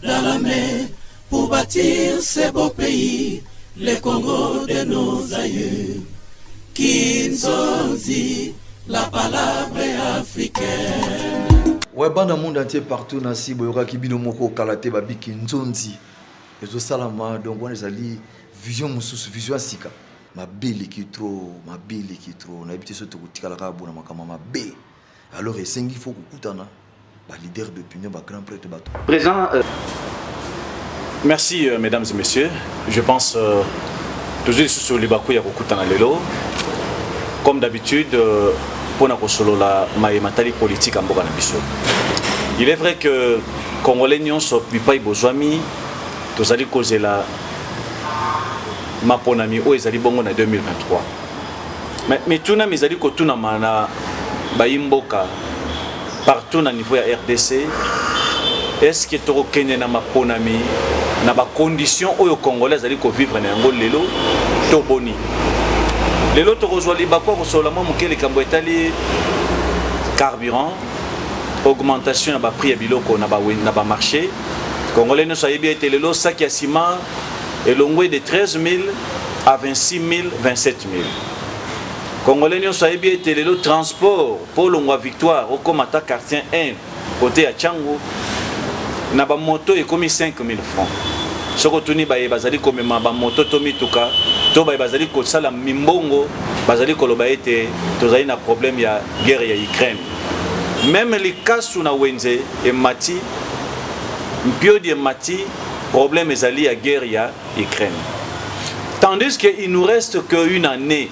dans la main pour bâtir ce beau pays, le Congo de nos aïeux. Kinzonzi, la palabre africaine. Ouais, dans le monde entier, partout, Nasi, Boyora, Kibino Moko, Kalate, Babi, Kinzonzi. Et tout ça, donc, on est allé, vision Moussous, vision Sika. Ma belle qui est trop, ma belle qui est trop. On a habité ce truc, Tikalaka, ma belle. Alors, il faut que Koutana, leader d'opinion, grand prêtre, Président, merci, mesdames et messieurs. Je pense toujours sur les Bakou Yakoutana Lelo. Comme d'habitude, pour la matérialité politique en Boganabiso. Il est vrai que Congolais n'ont pas besoin tous allez causer la maponami ou ils allaient bongo en 2023. Mais tout na mis allé que tout na mana baimboka partout na niveau ya RDC. Est-ce que tu reconnais na maponami na ba conditions où les Congolais allaient vivre na ngol lelo to boni. Lelo to rozwali bakwa ko solamo mukele kambo etali carburant, augmentation na ba prix ya biloko na ba marché. Congolais ne soyez bien été le sac à ciment est longué de 13 000 à 26 000, 27 000. Congolais ne soyez bien été le transport pour l'ongwa victoire au comata quartier 1 côté à Tchango na ba moto est commis 5 000 francs. Ce que tu n'y as bazali comme ma moto tomi tuka to ba bazali ko sala mimbongo bazali ko lobaete to zali na problème ya guerre ya Ukraine. Même les cas sous na wenze et mati Mpio de Mati, problème est allié à guerre à Ukraine. Tandis qu'il nous reste qu'une année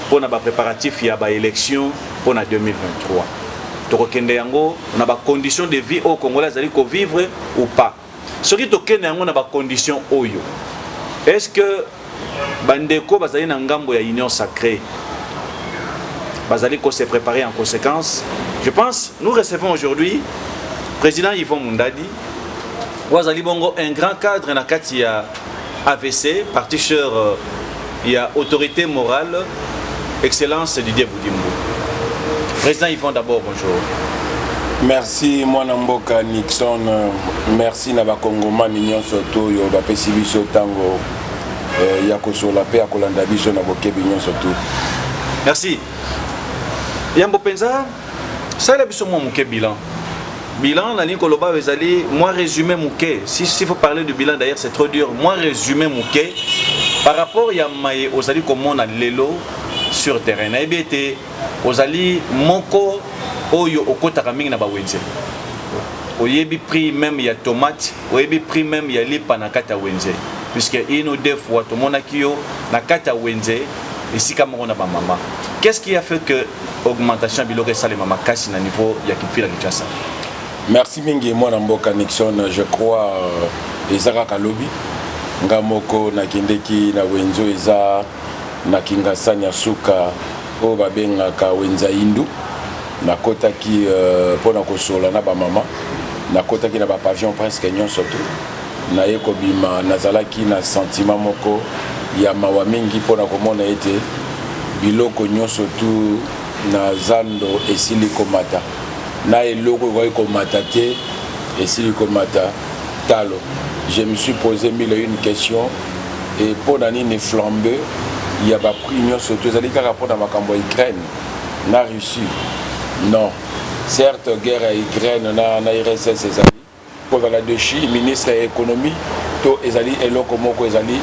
pour nos préparatifs à l'élection pour 2023. Donc, on a des conditions de vie au Congolais, c'est-à-dire vivre ou pas. Ce qui est au Kenya, on a des conditions oyo. Est-ce que Bandeko bazali na ngambo ya union sacrée bazali ko se préparer en conséquence? Je pense, nous recevons aujourd'hui président Yvon Mundadi, Wazali Bongo, un grand cadre dans le AVC, partiteur, il y a autorité morale, excellence Didier Boudimbo. Président Yvon, d'abord, bonjour. Merci, moi Namboka Nixon, merci Naba Kongoman, Nignon Soto, Yoba Pesibiso Tango, Yakoso la paix, Akolanda Biso, Naboke Bignon Soto. Merci. Yambo Penza, ça il a besoin de mon bilan. Bilan, la ligne Koloba Vezali, moi résumé Mouké. S'il faut parler du bilan d'ailleurs, c'est trop dur. Moi résumé Mouké par rapport à Maï, aux alliés comme on a l'élo sur terrain. Na été aux alliés Moko, Oyo, Okota Kaming Nabawenze. Oyebi prix même il y a tomate, Oyebi prix même il y a lipa Nakata Wenze. Puisque une ou deux fois, tout le monde a Kyo, Nakata Wenze, ici comme on a maman. Qu'est-ce qui a fait que l'augmentation de l'eau salé maman casse à niveau Yakipi la Kinshasa? Merci mingi moi Namboka Nixon, je crois ezaka kalobi ngamoko na kindeki na wenzo eza na kingasanya suka o babenga ka wenza indu na kota ki pona kosola na ba mama na kota ki na ba pavillon presque nyonso tout na yeko bima nazalaki na sentiment moko ya mawa mingi pona komona ete biloko nyonso tout na zando esili komata na eloko ko matate et si komata talo. Je me suis posé mille et une questions et pour l'année ne flambé il y a pas pris union surtout ça dit qu'à rapport à ma cambo Ukraine na Russie non certes guerre à Ukraine na RSS ces amis pour la déchi ministre de l'économie to ezali eloko moko ezali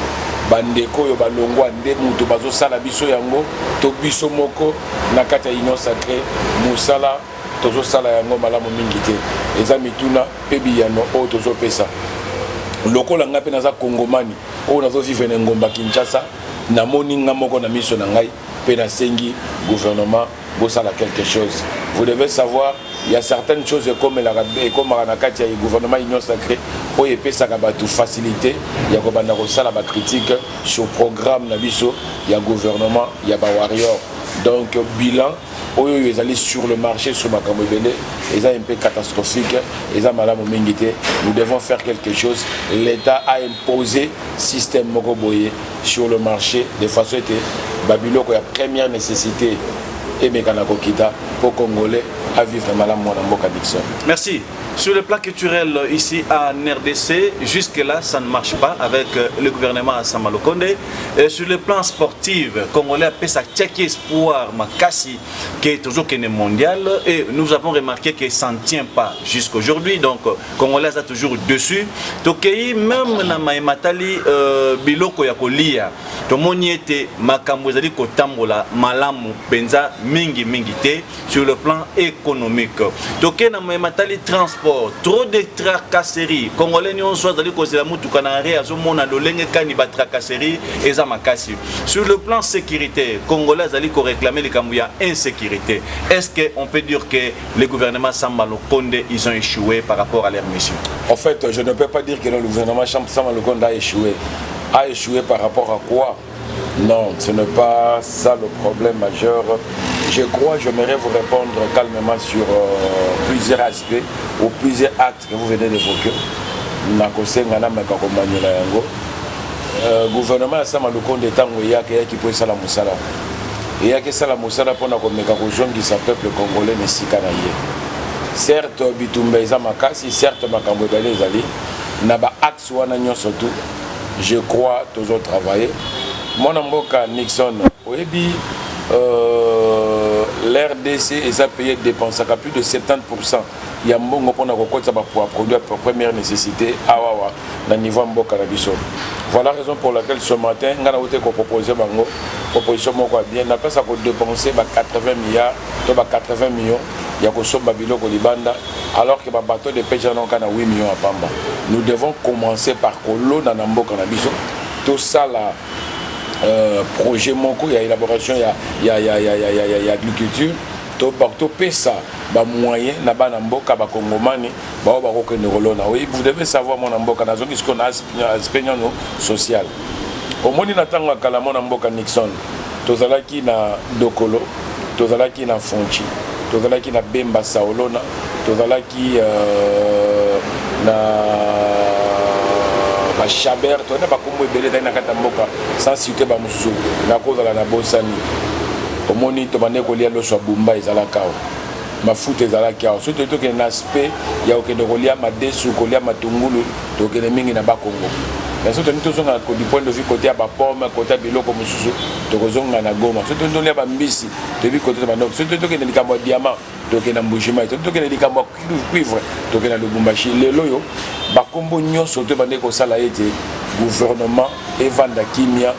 bandeko yo balongwa nde mutu bazo sala biso yango to biso moko na kata union sacrée musala tozo sala yango malamu mingi te eza mituna pe biyano o tozo pesa lokola nga pe naza kongomani o nazo vivre na ngomba Kinshasa na moni nga moko na miso na ngai pe na sengi gouvernement bo sala quelque chose. Vous devez savoir il y a certaines choses comme la comme Ranakati et gouvernement union sacrée o epesa ka batu facilité ya ko banda ko sala ba critique sur programme na biso ya gouvernement ya ba warrior. Donc bilan ils allaient sur le marché sur Makambo Bele, ils ont un peu catastrophique, ils ont madame Mingité. Nous devons faire quelque chose. L'État a imposé système Mokoboye sur le marché de façon que Babylone a première nécessité et Mekanako Kita pour Congolais à vivre Madame Mboka Nixon. Merci. Sur le plan culturel ici à RDC, jusque-là, ça ne marche pas avec le gouvernement à Samalokonde. Et sur le plan sportif, Congolais a sa tchèque espoir, Makassi, qui est toujours mondial. Et nous avons remarqué que ça ne tient pas jusqu'aujourd'hui. Donc, Congolais a toujours dessus. Donc, même dans Maïmatali, Biloko Yakolia, tout le monde était Makambozali Kotambola, Malamu, Benza, Mingi Mingite, sur le plan économique. Donc, dans Maïmatali transport, trop de tracasseries. Congolais n'y ont soit d'aller causer la moutou canaré à ce moment où l'engé caniba tracasseries et zamakasi. Sur le plan sécurité, Congolais allaient réclamer les Kamouya insécurité. Est-ce qu'on peut dire que le gouvernement Samalokonde ils ont échoué par rapport à leur mission? En fait, je ne peux pas dire que le gouvernement Samalokonde a échoué. A échoué par rapport à quoi? Non, ce n'est pas ça le problème majeur. Je crois, j'aimerais vous répondre calmement sur plusieurs aspects ou plusieurs actes que vous venez d'évoquer. Le gouvernement a Samalokonde qui peut faire la moussala. Et il y a que ça la moussala pour qui s'appelle peuple congolais mais si canaillé. Certes, Bitumba est makasi, certes, Makambo Belé Zali, Naba axe ou surtout, je crois toujours travailler. Mon amboka Nixon, oui, l'RDC est payé des dépenses à plus de 70%. Il y a un bon pour produire pour première nécessité à niveau mboka Rabiso. Voilà la raison pour laquelle ce matin, nous avons proposé une proposition bien. On a pas dépenser 80 milliards, 80 millions. Il y a Libanda, alors que les bateaux de pêche ont 8 millions à Pamba. Nous devons commencer par l'eau dans Namboka Rabiso. Tout ça là. Projet Moko, il y a élaboration, il y a agriculture, tout ça, moyen, vous devez savoir mon amboka, ce qu'on a expérience sociale. Au moins, il attend à mon amboka Nixon, tout ça qui na Dokolo, tout ça qui na Fonchi, tout ça qui na Bemba Saolona, tout ça qui na Chabert, tu n'as pas comme belé dans la Katamboka, sans citer Bamusu, la cause de la Nabosani. Au moni, tu m'as dit qu'il y a le Swabumba et Zalakao. Ma foot est Zalakao. Surtout qu'il y a un aspect, il y a aucun Rolia, ma Desu, Kolia, ma Tungulu, donc il y a des gens qui Congo. Mais surtout, du point de vue côté à Bapom, côté à Bilo comme Susu, tu as un Goma. Surtout, il y a un Mbisi, tu as vu côté de Manok. Surtout, il y a un diamant, tu as un Mbujima. Surtout, il y a un cuivre, tu as un Lubumbashi. Les loyaux, Bakombo Nyon, surtout, il y a un gouvernement, Evanda Kimia.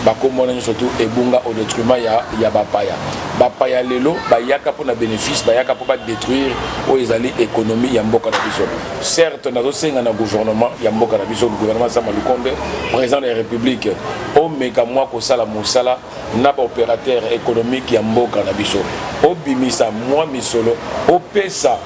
Bakomona surtout ebunga au détriment ya bapaya bapaya lelo bayaka pour na bénéfice bayaka pour pas détruire o ezali économie ya mboka na biso. Certes nazo senga na gouvernement ya mboka na biso, le gouvernement Samalokonde, président de la République o meka moi ko sala mosala na ba opérateur économique ya mboka na biso o bimisa moi misolo o pesa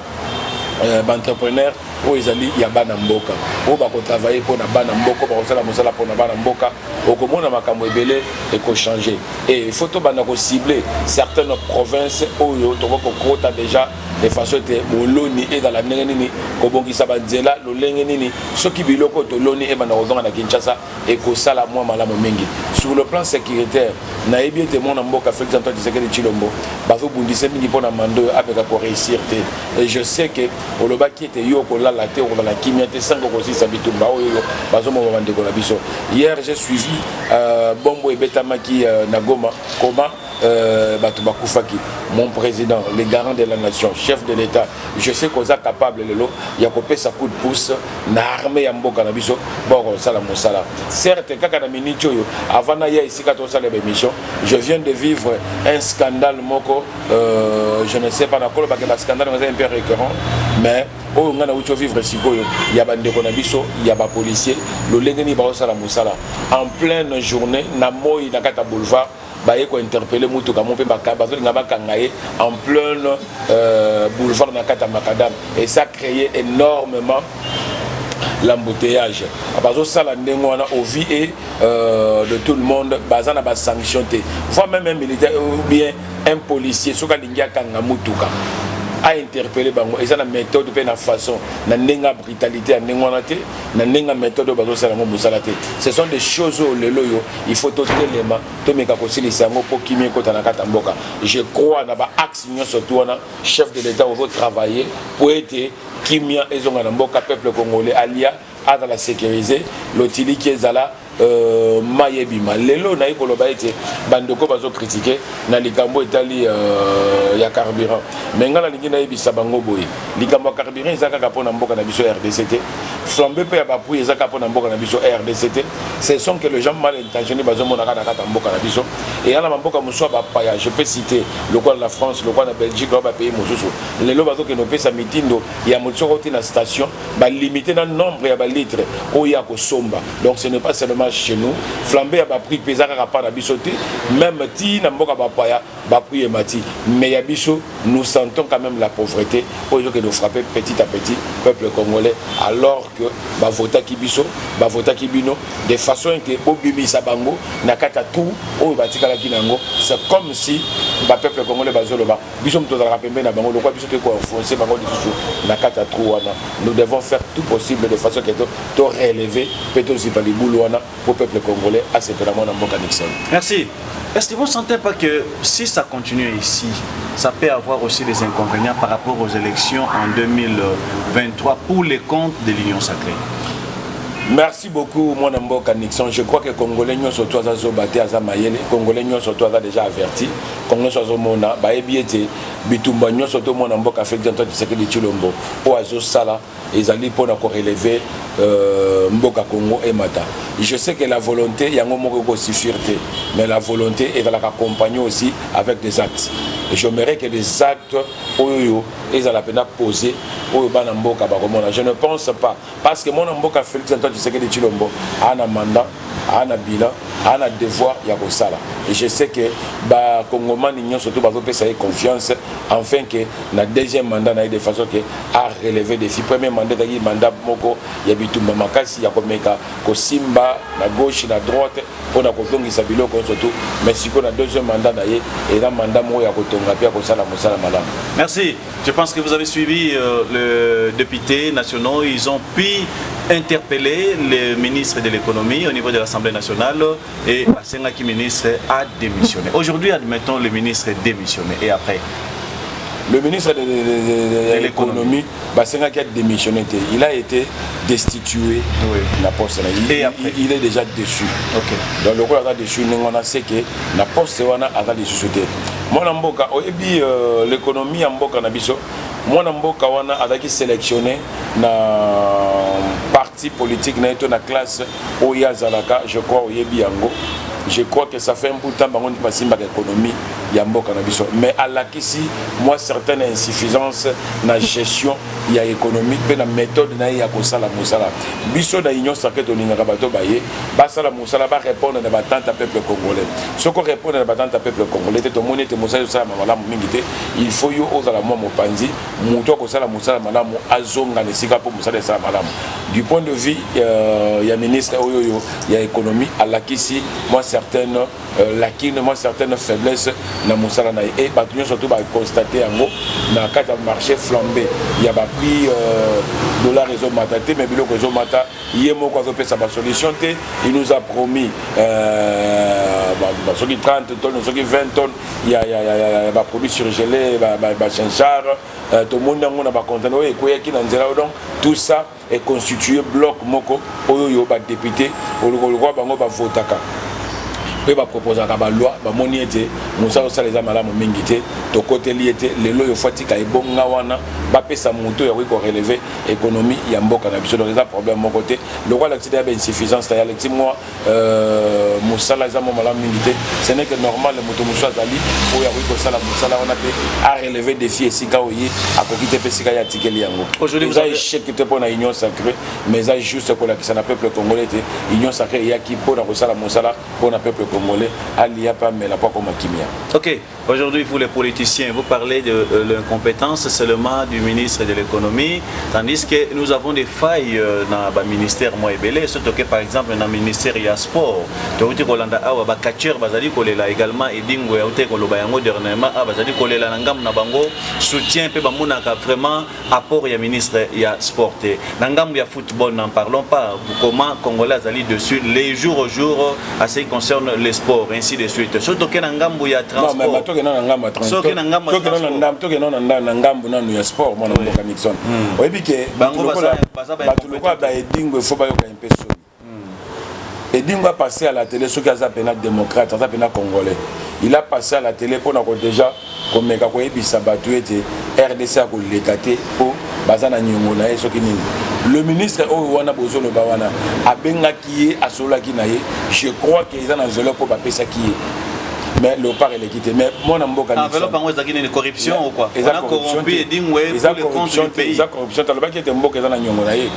entrepreneur o ezali ya bana mboka o ba ko travailler pour na bana mboka ba ko sala mosala pour na bana mboka o komona makambo ebele eko changer et il faut to bana ko cibler certaines provinces oyo to ko kota déjà de façon te moloni et dans la nini ko bongisa banzela lo lenge nini soki biloko to loni e bana kozonga na Kinshasa et ko sala moi malamu mingi sur le plan sécuritaire na ebi te mona mboka Félix Antoine Tshisekedi Tshilombo ba zo bundisa mingi pona mando apeka ko réussir te et je sais que oloba qui était yo ko la terre dans la kimia sango kosi sabitumba oyo bazo mo bande ko na biso. Hier j'ai suivi Bombo et Betamaki Nagoma comment Batou Bakoufaki, mon président, les garants de la nation, chef de l'État. Je sais qu'on est capable de l'eau, il y a coupé sa coup de pouce, na armée ya mboka na biso, bon ça la mosala. Certes, quand on a mis avant d'aller ici quand on a les émissions, je viens de vivre un scandale moko, je ne sais pas d'accord parce que le scandale est un peu récurrent, mais on a eu vivre ici, il y a des konabiso, il y a des policiers, le lengeni barossa la mosala. En pleine journée, na moi na kata boulevard. Baye ko interpeller mutu ka mpe bakabazo ngaba kangaye en plein boulevard Nakata Makadam et ça a créé énormément l'embouteillage. Abazo sala ndengwana au vie et de tout le monde bazana ba sanctionné. Voire même un militaire ou bien un policier soka lingia kanga mutuka. a interpellé bango et ça la méthode pe na façon na ndenga brutalité na ngwanate na ndenga méthode bazo sala ngo musalate. Ce sont des choses au lelo yo il faut tout élément to meka ko silisa ngo po kimi ko tanaka mboka. Je crois na ba axe nyonso to na chef de l'état au travailler pour être kimia ezonga na mboka peuple congolais alia à la sécuriser l'otili qui est là mayebima lelo na ikoloba ete bandoko bazo critiquer na likambo etali ya carburant mais ngala lingi na yebisa bango boye likambo carburant ezaka kapona mboka na biso RDCT flambe pe ya bapui ezaka kapona mboka na biso RDCT ce sont que les gens mal intentionnés bazo mona kata mboka na biso et ala mboka muswa ba paya je peux citer le quoi de la France le quoi de Belgique le ba pays mosusu lelo bazo ke no pesa mitindo ya motsoko tina station ba limiter na nombre ya ba litres oya ko somba donc ce n'est pas seulement chez nous flambé à bas prix pesaka pas na biso te même ti na mboka bapaya ba prix et mati mais ya biso nous sentons quand même la pauvreté pour que nous frapper petit à petit peuple congolais alors que ba vota ki biso ba vota ki bino de façon que obimisa bango na kata tout o batikala kinango c'est comme si ba peuple congolais bazoloba biso mto za rapembe na bango lokwa biso te ko enfoncer bango biso na kata tout wana nous devons faire tout possible de façon que to relever peut-être aussi par les boulons pour le peuple congolais à ce moment dans Mboka Nixon. Merci. Est-ce que vous ne sentez pas que si ça continue ici, ça peut avoir aussi des inconvénients par rapport aux élections en 2023 pour les comptes de l'Union sacrée? Merci beaucoup, mon Mboka Nixon. Je crois que les Congolais sont surtout à Zobaté, à Zamayele. Les Congolais sont surtout déjà avertis. Les Congolais sont Mona, Baebiete, Bitumba, surtout mon Mboka fait d'entendre ce que les Chilombo, Oazo Sala, ils allaient pour relever Mboka Congo et Mata. Je sais que la volonté, il y a un moment aussi fierté, mais la volonté est de l'accompagner aussi avec des actes. Et j'aimerais que les actes, ils allaient peine poser, je ne pense pas, parce que mon Mboka fait d'entendre ce que les Chilombo, a un mandat, a un bilan, a un devoir, il y a que ça là. Et je sais que les Congolais surtout confiance, afin que le deuxième mandat, de façon à relever des défis. Premier mandat, il y a mandat moko, il y a bitumba makasi, il y a komeka kosimba la gauche, la droite, pour la kotongi sabilo surtout. Mais si on a deuxième mandat, et là mandat mo ya kotonga pia kosala mosala madame. Merci. Je pense que vous avez suivi le député nationaux. Ils ont pu interpeller le ministre de l'économie au niveau de l'Assemblée nationale et Sengaki ministre a démissionné. Aujourd'hui, admettons le ministre est démissionné et après. Le ministre de l'économie, Sengaki a démissionné. Il a été destitué. Oui. La poste. Il est déjà déçu. Okay. Donc le rôle est déçu. On a sait que la poste a déçu. Mon amboka, l'économie amboka na biso. Mon amboka wana a été sélectionné na parti politique na classe Oya Zalaka, je crois Oyebi Yango. Je crois que ça fait un bout de temps qu'on passe par l'économie, mais à la Kissi, moi certaines insuffisances dans la gestion, il y a économique, mais la méthode il y a comme ça la moussala. Biso da union sacrée de l'Ingabato Baye, basa la moussala va répondre à la battante à peuple congolais. Ce qu'on répond à la battante à peuple congolais, c'est au monde de moussala ça mala mingité. Il faut yo aux à la moi mon panzi, mouto ko ça la moussala mala mo azonga ne sika pour moussala ça mala. Du point de vue, il y a ministre Oyoyo, il y a économie à la Kissi, moi certaines lacunes, moi certaines faiblesses dans Moussala et Batunion surtout va constater en gros dans le cadre marché flambé il y a pas prix dollar réseau mataté mais bilo réseau mata hier moi quoi ça sa solution il nous a promis sur les 30 tonnes sur les 20 tonnes il y a des produits surgelés chinchard tout le monde on a pas conteneur et quoi qui dans donc tout ça est constitué bloc moko oyo ba député au roi bango ba votaka peut pas proposer à la loi ba moni était musa ça les amala mo mingité to côté lié les loyo fatika et bonga wana ba pesa moto ya ko relever économie ya mboka na biso donc ça problème mon côté le roi l'accident a insuffisance ta ya moi musa les amala mala mingité ce n'est que normal le moto musa zali o ya ko sala musa on a peut à relever défi et sika oyi a ko kité pesika ya tikeli yango aujourd'hui vous avez échec que pour la union sacrée mais ça juste pour la qui ça na peuple congolais union sacrée ya qui pour la sala musala pour la peuple congolais alia pas mais la pas comme kimia. Ok, aujourd'hui vous les politiciens, vous parlez de l'incompétence seulement du ministre de l'économie, tandis que nous avons des failles dans le ministère moi et belé, surtout que par exemple dans le ministère il y a sport. Tauti kolanda awa ba catcher bazali kolela également edingo ya uté koloba yango dernièrement bazali kolela nangam na bango soutien pe bamonaka vraiment apport ya ministre ya sport. Nangam ya football n'en parlons pas, comment Congolais azali dessus les jours au jour à ce qui concerne les sports ainsi de suite. Surtout que nangam ya transport. Non mais toke na ngamba transport. Toke na ngambu na ya sport mwana mboka Nixon. Oyebi ke bango bazaba ba edingo il faut ba yoka impeso. Edingo a passé à la télé ce qui a appelé démocrate, ça appelé congolais. Il a passé à la télé pour nous déjà comme meka ko ebisa batu ete RDC a ko lekate po bazana nyongo na eso kinini. Le ministre o wana bozolo ba wana abenga kié asola kinaye, je crois qu'il est en enveloppe pour pesa kié. Mais le part est quitté. Mais mon amboka Nixon. Enveloppe en c'est une corruption ou quoi? On a corrompu et dingwe pour le compte du pays. Ça corruption taloba qui était mboka na nyongo na ye.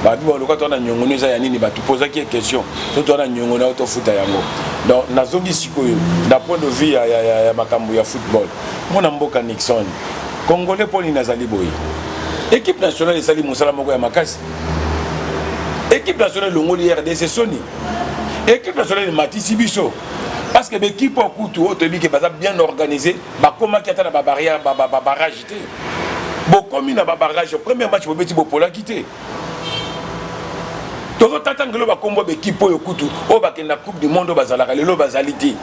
Ba bi bo lokata na nyongo ni za ya nini ba tu poser qui question. Surtout na nyongo na auto futa yango. Donc nazongi sikoyo d'un point de vue ya makambo ya football. Mon amboka Nixon. Congolais poni nazali boy. Équipe nationale esali musala moko ya makasi. Équipe nationale longoli RDC Sony. Équipe nationale Matisi Biso. Parce que l'équipe au coup tout autre qui est bien organisé, comment qui attend la barrière, barrage comme il a barrage au premier match pour petit pour la quitter. Tout le temps que le combo l'équipe au coup tout, au bac la coupe du monde au bazar, le bazalité.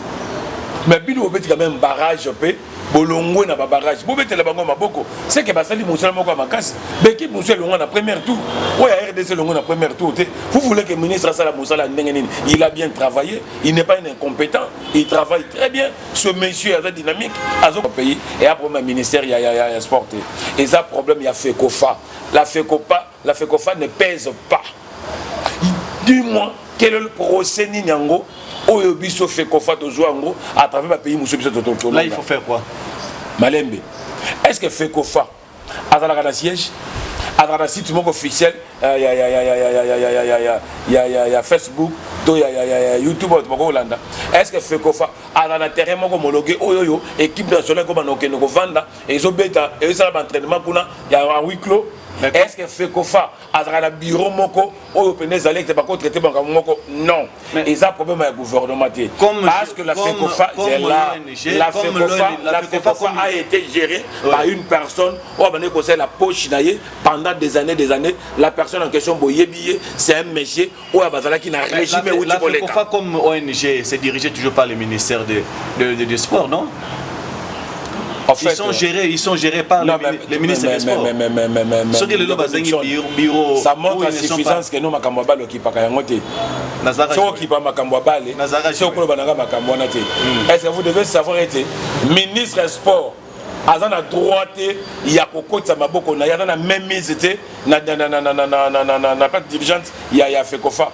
Mais bien au petit quand même barrage pe bolongo na barrage. Bo bete la bango maboko. C'est que basali musala moko makasi. L'équipe musala longo na premier tour. O ya RDC longo na premier tour. Vous voulez que le ministre Sala Musala ndengeni, il a bien travaillé, il n'est pas un incompétent, il travaille très bien. Ce monsieur est dynamique à son pays et après le ministère il y a sport. Et ça problème il y a FECOFA. La FECOFA ne pèse pas. Dis-moi quel est le procès Ninyango Oyo biso FECOFA toujours en gros à travers le pays muso biso toto. Là il faut faire quoi? Malembe. Est-ce que FECOFA a dans siège, a dans site officiel, il y a Facebook, il y a YouTube au Hollande. Est-ce que FECOFA a dans le terrain homologué oyo équipe nationale comme on a vendre et ils ont bêta et ça l'entraînement qu'on a il y a un huis clos. Est-ce que FECOFA a dans le bureau moko ou penez aller que pas traiter banque moko non et ça problème avec gouvernement parce que la FECOFA c'est là la FECOFA a été gérée par une personne ou on conseille la poche naie pendant des années la personne en question boyebié c'est un monsieur ou bazala qui n'a régime ou la FECOFA comme ONG c'est dirigé toujours par le ministère de sport non? En fait, ils sont gérés par les ministres des Sports. Ça montre la suffisance que nous avons qui est-ce que vous devez savoir être ministre des Sports à la droite, il y a Coco Tsamaboko, il y a la même mise, n'a pas de dirigeante, il y a FECOFA.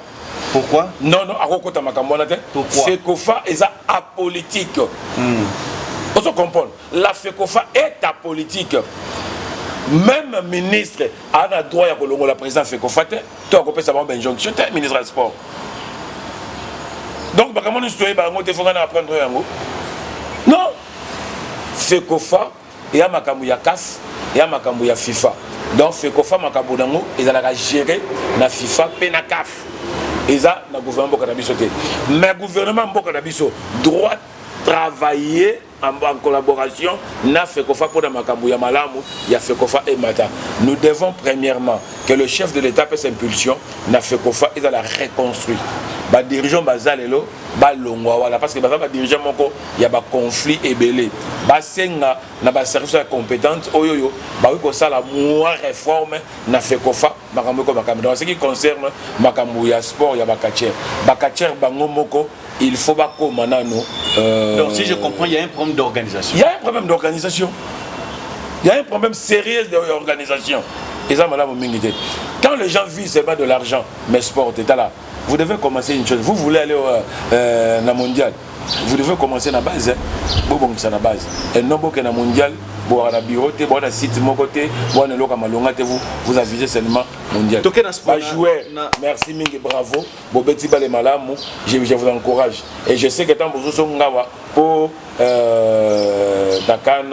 Pourquoi? Non, à Coco Tamakamwana. FECOFA est apolitique. On se comprend. La FECOFA est apolitique. Même ministre a le droit de la présidence FECOFA. Tu as compris ça, injonction. Tu es ministre des Sports. Donc, comment nous sommes apprendre non. FECOFA, il y a Makamouya CAF, il y a Makamouya FIFA. Donc, FECOFA, Makabodango, ils ont géré la FIFA et la CAF. Ils ont le gouvernement Bokanabiso. Mais le gouvernement Bokanabiso doit travailler en collaboration na FECOFA pour la Makamouya Malamu, il y a FECOFA et Mata. Nous devons premièrement que le chef de l'État fasse impulsion na FECOFA et la reconstruire. Les dirigeants bazalelo ba longwa wala parce que les dirigeants moko il y a ba conflit et belé. Ba senga na ba service compétente oyoyo ba ko sala moi réforme na FECOFA makambo ko makambo. Dans ce qui concerne Makamouya sport il y a ba catcher bango moko il faut pas qu'on manano. Donc si je comprends, il y a un problème d'organisation. Il y a un problème d'organisation. Il y a un problème sérieux d'organisation. Et ça, madame Mingité. Quand les gens vivent seulement de l'argent, mais sport, t'es là. Vous devez commencer une chose. Vous voulez aller au mondial. Vous devez commencer à la base. Vous commencez à la base. Et non, que la mondial, bon à la bureau te bon à site mon côté bon à l'oka malonga te vous avisez seulement mondial pas jouer merci mingi bravo bon beti ba les malamu je vous encourage et je sais que tant vous sont ngawa pour Dakar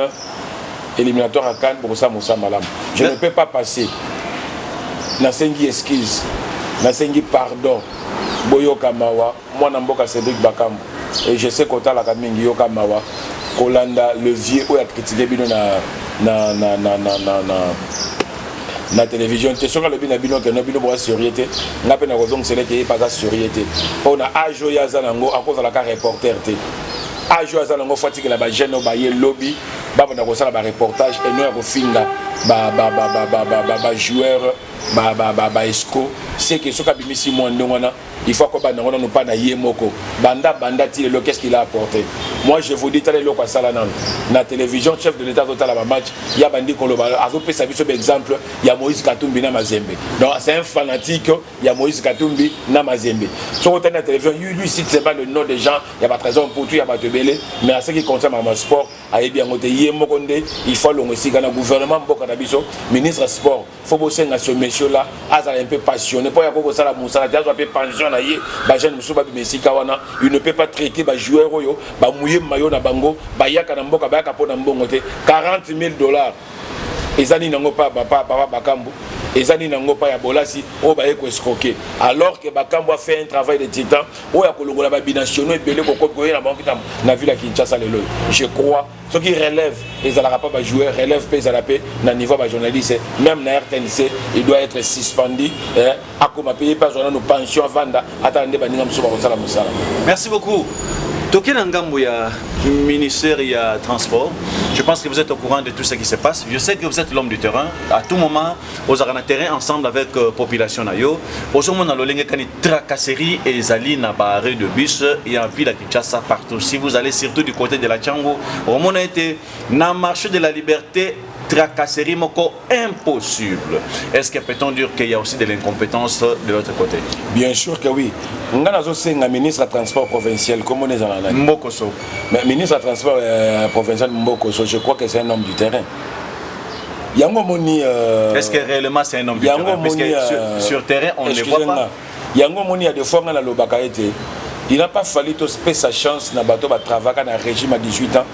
éliminatoire à Cannes pour ça Moussa Malam je ne peux pas passer nasengi excuse nasengi pardon boyoka mawa mwana mboka Cédric Bakambu et je sais kota la kamingi yoka mawa kolanda le vieux ou a critiqué bino na télévision te soka le bina bino que no bino boa sérieuxité ngape na kozong c'est que pas ça sérieuxté on a ajo ya zanango à cause de la carte reporter te ajo ya zanango fatigue la ba jeune ba ye lobby ba na kosala ba reportage et no ya kofinga ba joueur ba esco c'est que soka bimisi mo ndongona il faut que banda nous pas na yemoko banda ti le qu'est-ce qu'il a apporté moi je vous dis tale lo kwa sala na télévision chef de l'état total à match il y a bandi ko lo ba azo pesa biso exemple il y a Moïse Katumbi na Mazembe donc c'est un fanatique il y a Moïse Katumbi na Mazembe sur la télévision lui cite c'est pas le nom des gens il y a pas raison pour tout il y a pas de belé mais à ce qui concerne ma sport aye bien ngote yemoko ndé il faut longo sika na gouvernement mboka na biso ministre sport faut bosser na ce monsieur là azala un peu passionné pour ya ko sala musala tu as un peu pension na ye ba jeune musuba bi mesika wana il ne peut pas traiter ba joueur oyo ba mouyer mayo na bango ba yaka na mboka ba yaka po na mbongo te $40,000 ezani nango pa papa Bakambu ezani nango pa ya bolasi o ba eko escroquer alors que Bakambu a fait un travail de titan o ya kolongola ba binationaux et belé ko ko na banque na ville à Kinshasa lelo je crois ce qui relève les alaka pas joueur relève pèse à la paix na niveau ba journaliste même na RTNC il doit être suspendu à comme payer pas journal nos pensions vanda attendez ba ninga msuba ko sala musala. Merci beaucoup. Tokena ngambo ya ministère et transport, je pense que vous êtes au courant de tout ce qui se passe. Je sais que vous êtes l'homme du terrain. À tout moment, vous avez un terrain ensemble avec la population. Aujourd'hui, on a le tracasserie et zali na barre de bus et en ville à Kinshasa partout. Si vous allez surtout du côté de la Tchango, on a été dans le marché de la liberté. Tracasserie moko impossible. Est-ce que peut-on dire qu'il y a aussi de l'incompétence de l'autre côté? Bien sûr que oui. On a un ministre de transport provincial, comme on est dans la Mbokoso. Mais ministre de transport provincial Mbokoso, je crois que c'est un homme du terrain. Est-ce que réellement c'est un homme du terrain? Parce que sur terrain, on ne le voit pas. Yango Moni a des fois dans la Lobakaete. Il n'a pas fallu tout sa chance dans le bateau de travail dans un régime à 18 ans,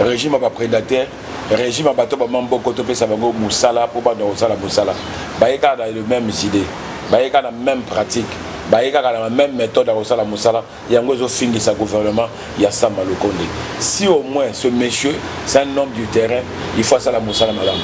régime à prédateur, régime à bateau de Mambo Kotope Sabango Moussala pour pas de Moussala Moussala. Baïka a les mêmes idées, Baïka a la même pratique, Baïka a la même méthode à Moussala Moussala. Il y a un gros fin de sa gouvernement, il y a ça Malokonde. Si au moins ce monsieur, c'est un homme du terrain, il faut ça la Moussala Madame.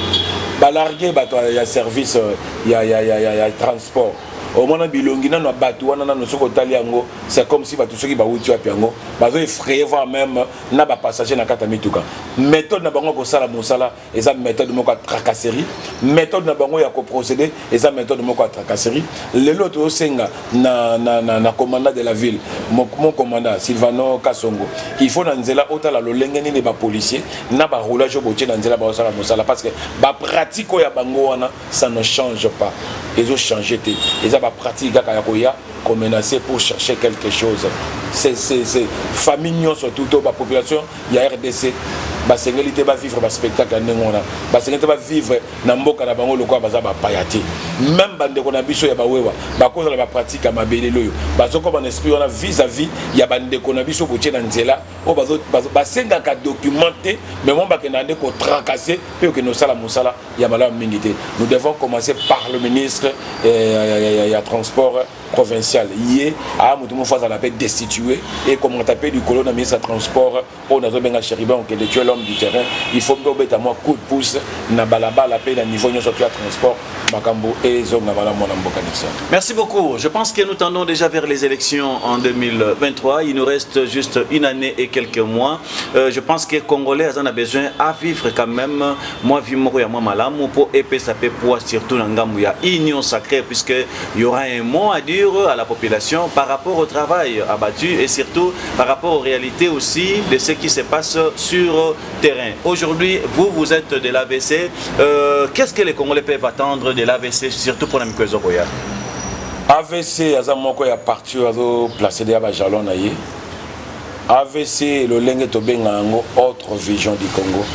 Balargué, il y a service, il y a transport. Au moment où bilongi na bateau wana na soko taliango c'est comme si bateau soki ba wuti wapi yango bazo effrayer voir même na ba passager na kata mituka méthode na bango ko sala mosala eza méthode moko tracasserie méthode na bango ya ko procéder eza méthode moko tracasserie lelo to senga na commandant de la ville mon commandant Silvano Kasongo il faut na nzela otala lolenge ni ba policier na ba roulage botie na nzela ba sala mosala parce que ba pratique ya bango wana ça ne change pas ils ont changé ils ont pratiqué qu'on menacé pour chercher quelque chose. C'est famille surtout la population, il y a RDC. Basengeli va vivre un spectacle à Nengona. Basengeli va vivre dans Mboka na bango lokwa baza ba payati. Même bande ko na biso ya bawewa, ba cause la pratique à mabele loyo. Bazo comme un esprit on a vis-à-vis ya bande ko na biso botie na nzela, o bazo basenga ka documenter, mais mon ba ke na ko tracasser pe que no sala musala ya mala mingité. Nous devons commencer par le ministre ya transport provincial. Hier, à Moutoumou Faza l'a fait destituer et comme on tapait du colon ministre de transport, on a besoin de Chériban qui est tuer l'homme du terrain. Il faut mettre à moi coup de pouce, na balaba la paix, na niveau de transport, Makambo et Zongamala Monambo Connexion. Merci beaucoup. Je pense que nous tendons déjà vers les élections en 2023. Il nous reste juste une année et quelques mois. Je pense que les Congolais en ont besoin à vivre quand même. Moi, vivre moi malam pour épée ça peut pouvoir surtout dans Gamouya union sacrée puisque il y aura un mot à dire à la population par rapport au travail abattu et surtout par rapport aux réalités aussi de ce qui se passe sur terrain. Aujourd'hui, vous êtes de l'AVC. Qu'est-ce que les Congolais peuvent attendre de l'AVC, surtout pour la Mikozo Roya? AVC, Azamoko ya parti azo placé des jalons naïe. AVC, le lengue tobenga autre vision du Congo.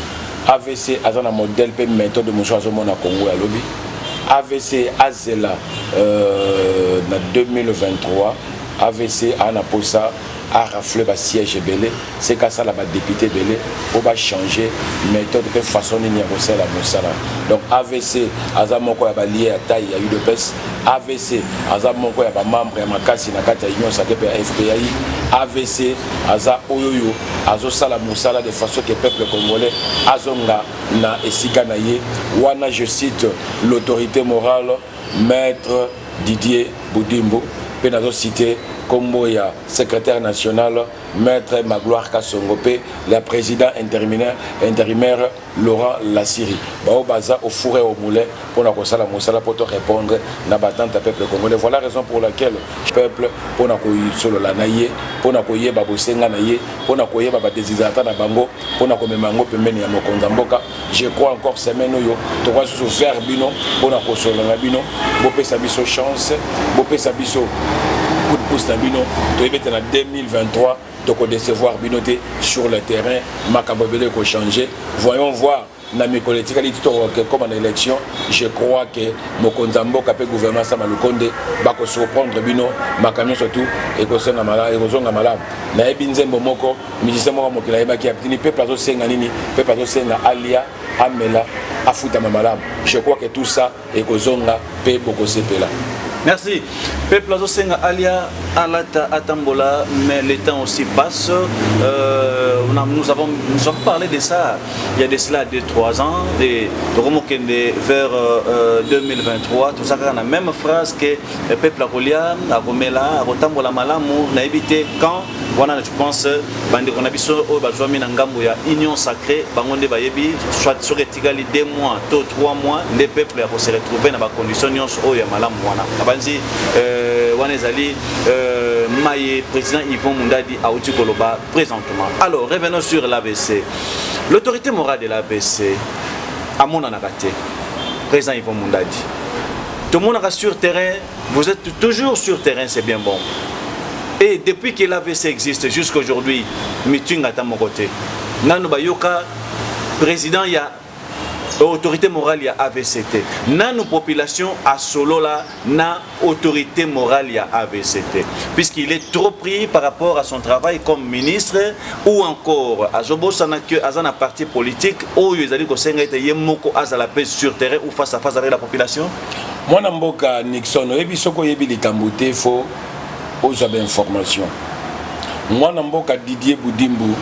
AVC a un modèle pe méthode de monsieur azomona Congo ya lobby. AVC azela na 2023 AVC a na posa a raflé ba siège belé, c'est qu'à ça la député belé pour ba changer méthode de façon ni ya la mosala. Donc AVC azamoko ya ba lié à taille ya UDPS, AVC azamoko ya ba membre ya makasi na kata union sake pe FPI, AVC aza oyoyo azo sala mosala de façon que peuple congolais azonga na esika na ye wana, je cite l'autorité morale maître Didier Boudimbo pe nazo citer Kombo ya secrétaire national maître Magloire Kassongope, le président intérimaire Laurent Lassiri. Bao baza au four et au moulin pour la kosala mosala pour te répondre na batante peuple congolais. Voilà la raison pour laquelle le peuple pour na koyi solo la naie, pour na koyi ba bosenga naie, pour na koyi ba désirata na bango, pour na komemango pembeni ya mokonza mboka. Je crois encore semaine yo to va se faire bino pour na kosolo na bino, bo pesa biso chance, bo pesa biso coup de pouce na bino, to ebete na 2023 donc décevoir binoté sur le terrain, Makabobele ko changer. Voyons voir na mes collègues comme en élection, je crois que Mokonzambo capé gouvernement ça malukonde ba ko surprendre bino makamio surtout et ko senga mala et ko zonga mala. Na ebinzembo moko misisa moko mokila ebaki aptini pe plazo senga nini, pe plazo senga alia amela afuta mamala. Je crois que tout ça et ko zonga pe boko sepela. Merci. Peuple Azosenga Alia Alata Atambola, mais le temps aussi passe. Nous avons parlé de ça il y a de cela 2-3 ans, de Romokende vers 2023. Tout ça, dans la même phrase que le peuple Akolia, Akomela, Akotambola Malamu, n'a évité quand, voilà, je pense, on a vu sur Union Sacrée, Bangonde Bayebi, soit sur Etigali 2 mois, 3 mois, les peuples vont se retrouver dans la condition de Malamu. Wanezali Maye, président Yvon Mundadi Aouti Koloba présentement. Alors revenons sur l'AVC. L'autorité morale de l'AVC à mon anagaté, président Yvon Mundadi. Tout le monde est sur terrain, vous êtes toujours sur terrain, c'est bien bon. Et depuis que l'AVC existe jusqu'à aujourd'hui, meeting à mon côté. Nano Bayoka, président, il y a autorité morale, il y a AVCT. Dans nos populations, à solo là, na autorité morale, il y a AVCT. Puisqu'il est trop pris par rapport à son travail comme ministre ou encore à Zobosana que à parti politique où ils allaient à la paix sur terrain ou face à face avec la population. Moi, Namboka Nixon, et Soko Yebi Likambote, faut aux informations. Moi, Namboka Didier Boudimbo,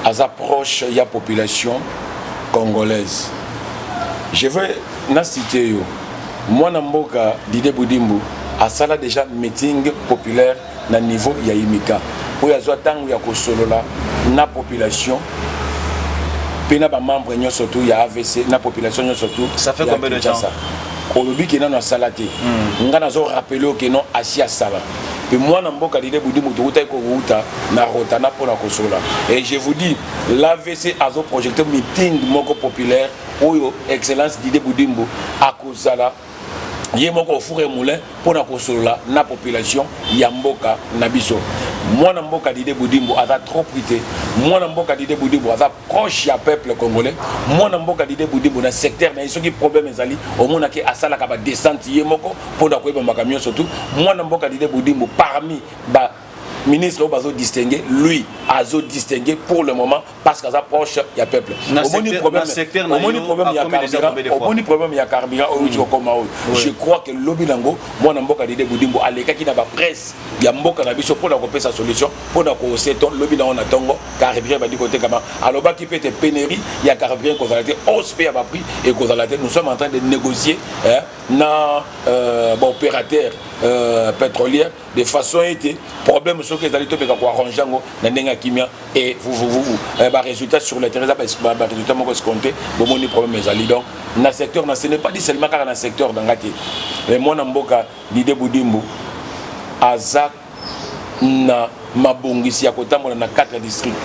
à approche de la population congolaise. Je vais citer moi Namboka Didier Boudimbo a sala déjà meeting populaire na niveau ya Imika pour ya zo tangu ya kosolola na population pena ba membre nyo surtout ya AVC na population nyo surtout. Ça fait combien de temps ça? Olobi ke na sala te ngana zo rappeler que non asia sala. Et moi Namboka Didier Boudimbo to uta ko uta na rotana pour la kosola. Et je vous dis l'AVC a zo projecté meeting moko populaire Oyo, excellence Didier Boudimbo, à Kozala, Yemoko Fouré Moulin, pour la Kosola, la population, Yamboka, Nabiso. Moi, Namboka Didier Boudimbo, a trop prité. Moi, Namboka Didier Boudimbo, a proche du peuple congolais. Moi, Namboka Didier Boudimbo, dans le secteur, il y a des problèmes, au monde qui a sala kaba descente, Yemoko, pour la camion surtout. Moi, Namboka Didier Boudimbo, parmi, ministre Obazo distingué, lui a distingué pour le moment parce qu'à sa proche il y a peuple. Au problème il y a carburant je crois que lobby nango moi Namboka Didier Boudimbo à l'écart qui n'a pas presse il y a Mboka na biso pour la couper sa solution pour la causer ton lobby dans on attend carburant va du côté comment alors bas qui peut être pénurie il y a carburant qu'on va la OSP a pas pris et qu'on va la nous sommes en train de négocier na opérateur pétrolière de façon été problème sur que les alliés peuvent arranger na ndenga kimia et vous résultat sur le terrain résultat mon compté bon mon problème les alliés donc dans le secteur ce n'est pas dit seulement car dans le secteur d'angati mais moi Namboka Didier Boudimbo azak na mabongisi ya kotambola na 4 districts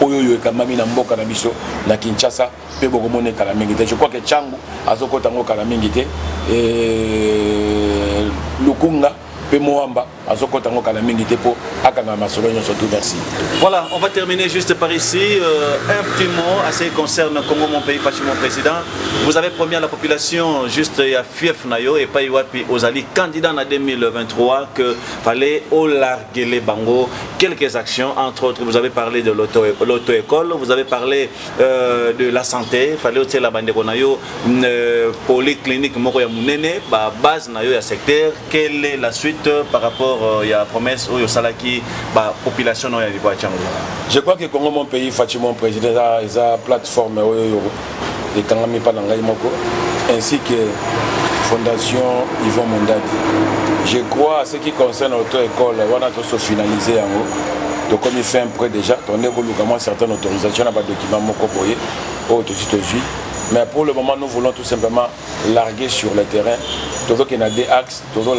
oyo ekamami na mboka na biso na Kinshasa pe bokomone kala mingi te je crois que Changu azokota ngo kala mingi te Lukunga pe moamba azokota ngo kala mingi te po akanga masolo surtout. Merci. Voilà, on va terminer juste par ici. Un petit mot à ce qui concerne Congo, mon pays, Fachi, mon président. Vous avez promis à la population, juste à Fief Nayo et pas Iwapi Ozali, candidat en 2023, que fallait au larguer les bango. Quelques actions, entre autres, vous avez parlé de l'auto-école, vous avez parlé de la santé, fallait aussi la bande Nayo, polyclinique Moko Yamunene, base Nayo ya secteur. Quelle est la suite par rapport à la promesse au Salaki, population Nayo ya Tchango? Je crois que Congo, mon pays, Fachi, mon président, ils ont plateforme de Kangami Panangaï Moko, ainsi que Fondation Yvon Mondadi. Je crois à ce qui concerne l'auto-école, on a tous finalisé en haut. Donc comme il fait un prêt déjà, on a certaines autorisations, on a des documents Moko Boye, mais pour le moment, nous voulons tout simplement larguer sur le terrain. Toujours qu'il y a des axes, toujours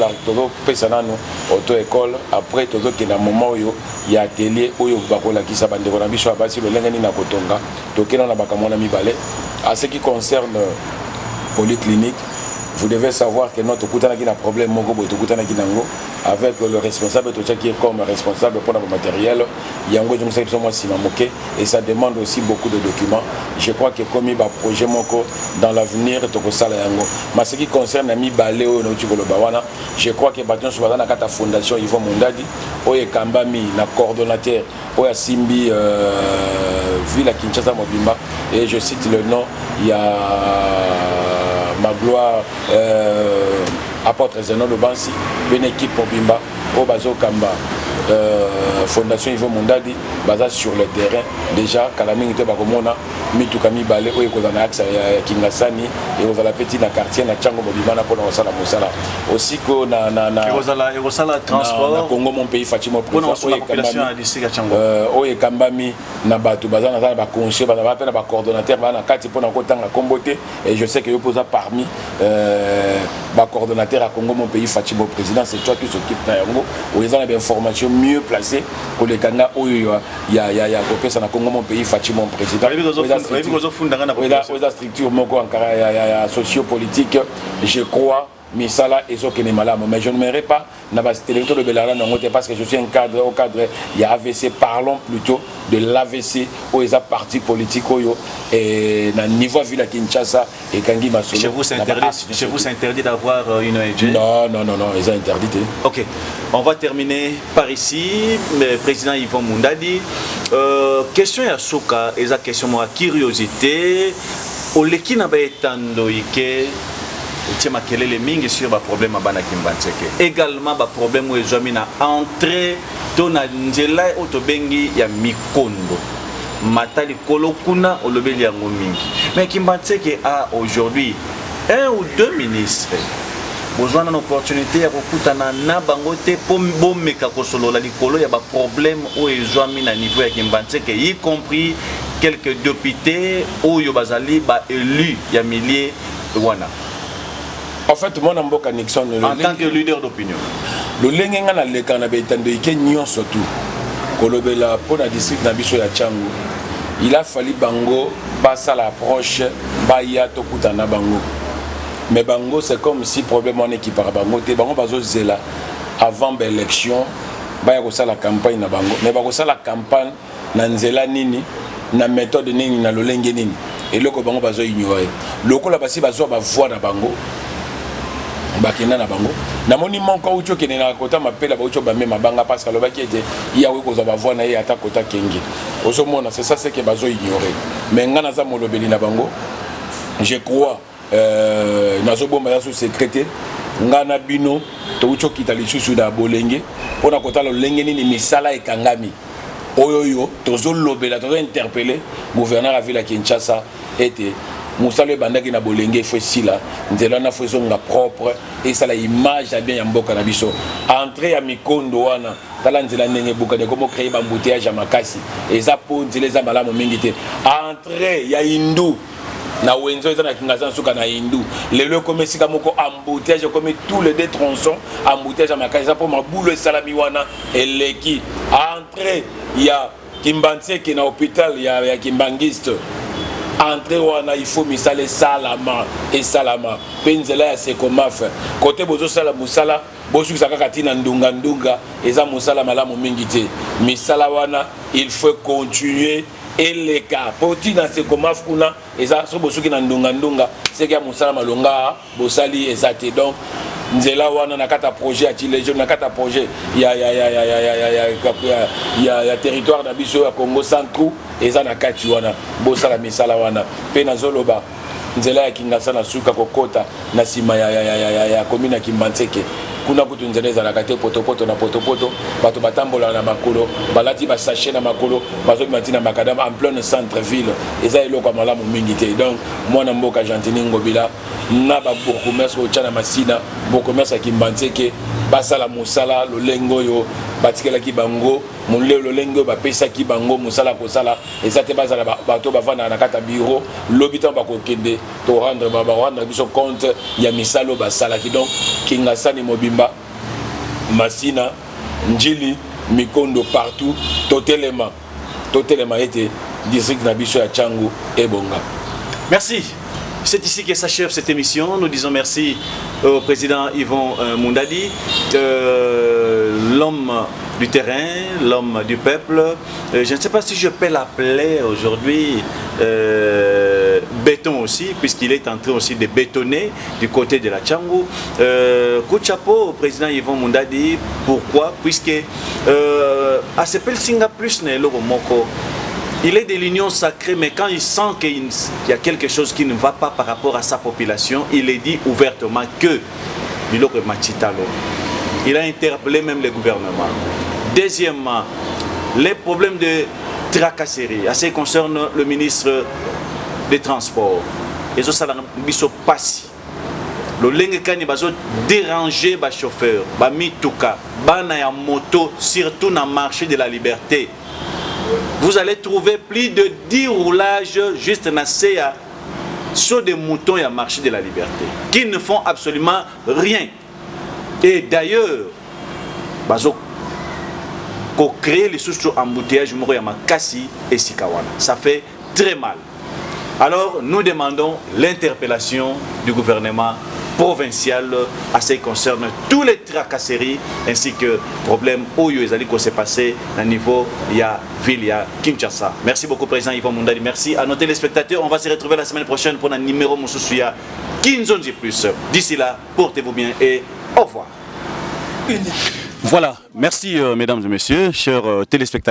pesana nous auto-école. Après, toujours qu'il y a un moment où il y a atelier où il y a qui s'abandonne. On a vu sur la base le lengani na kotonga. Donc il y a un bakamona mi balé. À ce qui concerne polyclinique, vous devez savoir que notre Koutana qui a un problème avec le responsable qui est comme responsable pour le matériel, il y a un et ça demande aussi beaucoup de documents. Je crois que comme il y a un projet dans l'avenir, mais ce qui concerne Ami Baléo, je crois que la fondation Yvon Mondadi, où il y a Kambami, le coordonnateur, où il y a Simbi, ville à Kinshasa Mobimba, et je cite le nom, il y a ma gloire apôtre Zeno de Bansi, une équipe pour Bimba, au Bazo Kamba, Fondation Yvon Mondadi, basée sur le terrain. Déjà, Kalaming était Bakomona, Mitukami Balé, où il y a axe à Kingasani, et vous avez la petite quartier, na Tchango Bobimana pour la Sala Moussala. Aussi que na transport, Congo, mon pays, Fatima, pour la population à l'issue à Tchango. Oye Kambami, Nabatu, Bazana, Bakonche, Bazana, coordonnateur, Bazana, Kati, pour la Comboté, et je sais que vous posez parmi les coordonnateurs à Congo, mon pays, Fatima, président, c'est toi qui s'occupe de Yango, où ils ont des informations mieux placées que les Kanga, où il y a Congo, mon pays, Fatima, président. La structure socio-politique, je crois. Misala et Zokene Malamo, mais je ne m'aimerais pas télévision de Bellara parce que je suis un cadre au cadre. Il y a AVC, parlons plutôt de l'AVC où ils ont parti politique et dans niveau ville à Kinshasa et Kangi Masolo. Chez vous, c'est interdit d'avoir une ONG? Non, ils ont interdit. Ok, on va terminer par ici. Le président Yvon Mondadi. Question à Souka, et la question à curiosité. Au leki na ba etando ike utima kelele mingi sur ba problème bana Kimbantseke. Également ba problème où ezwami na entrée to na nzela otobengi ya mikondo. Matali kolokuna olobeli yango mingi. Mais Kimbantseke a aujourd'hui un ou deux ministres. Besoin d'une opportunité à kokutana na bango te po bomeka kosolola likolo ya ba problème où ezwami na niveau ya Kimbantseke, y compris quelques députés ou Yobazali ba élu ya milliers wana. En fait, mon amboka Nixon en tant que leader d'opinion. Le lengenga na leka na betando ike nyon surtout. Kolobela pour la district na biso ya Tchango. Il a fallu bango basa l'approche ba ya to kutana bango. Mais bango c'est comme si problème on équipe par bango te bango bazo zela avant l'élection ba ya ko sala campagne na bango. Mais ba ko sala campagne na nzela nini na méthode nini na lolenge nini et loko bango bazo ignorer loko la basi bazo ba voix na bango bakina na bango na moni monka ucho kene na kota mapela ba ucho ba mema banga parce que lo baki ete ya we ko za ba voix na ye ata kota kenge oso mona c'est ça c'est que bazo ignorer mais ngana za molobeli na bango je crois nazo bomba ya sous secrétaire ngana bino to ucho kitali susu da bolenge pona kota lo lenge nini misala ekangami oyoyo tozo lobela tozo interpeller gouverneur à ville à Kinshasa était Moussalo bandaki na bolenge faut sila nzela na faut zonga propre et ça la image a bien ya mboka na biso entrée ya mikondo wana tala nzela nenge buka de comment créer ba embouteillage ya makasi et ça pour nzela za malamu mingi te entrée ya hindu na wenzo eza na kingaza suka na hindu lelo comme sika moko embouteillage comme tous les deux tronçons embouteillage ya makasi ça pour mabulo salami wana eleki entrée ya Kimbantseke na hôpital ya Kimbangiste entrée wana il faut misale salama et salama penzela ya sekomaf côté bozo sala musala bosuki kaka tina ndunga ndunga eza mosala malamu mingi te misala wana il faut continuer et les cas potina c'est comme afuna eza so bosuki na ndunga ndunga c'est que mosala malonga bosali ezate donc nzela wana nakata projet ya tilejo nakata projet ya territoire na biso ya Congo centre eza nakati wana bosala misala wana pe na zoloba nzela ya Kinshasa na suka kokota na sima ya commune ya Kimbantseke kuna kutu nzela ezalaka te potopoto na potopoto bato batambola na makolo balati basachet na makolo bazoki matina makadam en plein centre ville eza eloko ya malamu mingi te donc mwana mboka Gentini Ngobila na babourgmestre otya na masina bourgmestre ya Kimbantseke basala mosala lolenge oyo batikelaki bango molelo lolenge oyo bapesaki bango mosala kosala eza te bazala bato bavanda na kata bureau lobi ntango bakokende to rendre biso compte ya misala oyo basalaki donc Kingasani mobimba masina njili mikondo partout totelema ete district na biso ya Tchangu ebonga. Merci. C'est ici que s'achève cette émission. Nous disons merci au président Yvon Mundadi, l'homme du terrain, l'homme du peuple. Je ne sais pas si je peux l'appeler aujourd'hui béton aussi, puisqu'il est en train aussi de bétonner du côté de la Tchangu. Coup de chapeau au président Yvon Mundadi. Pourquoi? Puisque à ce Singa plus ne moko. Il est de l'union sacrée, mais quand il sent qu'il y a quelque chose qui ne va pas par rapport à sa population, il est dit ouvertement que il a interpellé même le gouvernement. Deuxièmement, les problèmes de tracasserie, à ce qui concerne le ministre des Transports. Et ça, ça passe. Le lengekani bazo déranger les chauffeurs, ba mituka, ba na ya moto, surtout dans le marché de la liberté. Vous allez trouver plus de 10 roulages juste dans sur des moutons et à marché de la liberté qui ne font absolument rien. Et d'ailleurs, pour créer les sous-embouteillages, Makassi et Sikawana, ça fait très mal. Alors nous demandons l'interpellation du gouvernement provincial à ce qui concerne tous les tracasseries ainsi que problèmes où il s'est passé à niveau ville Kinshasa. Merci beaucoup président Yvon Mundadi. Merci à nos téléspectateurs. On va se retrouver la semaine prochaine pour un numéro Moussouya Kinzonji Plus. D'ici là, portez-vous bien et au revoir. Voilà, merci mesdames et messieurs, chers téléspectateurs.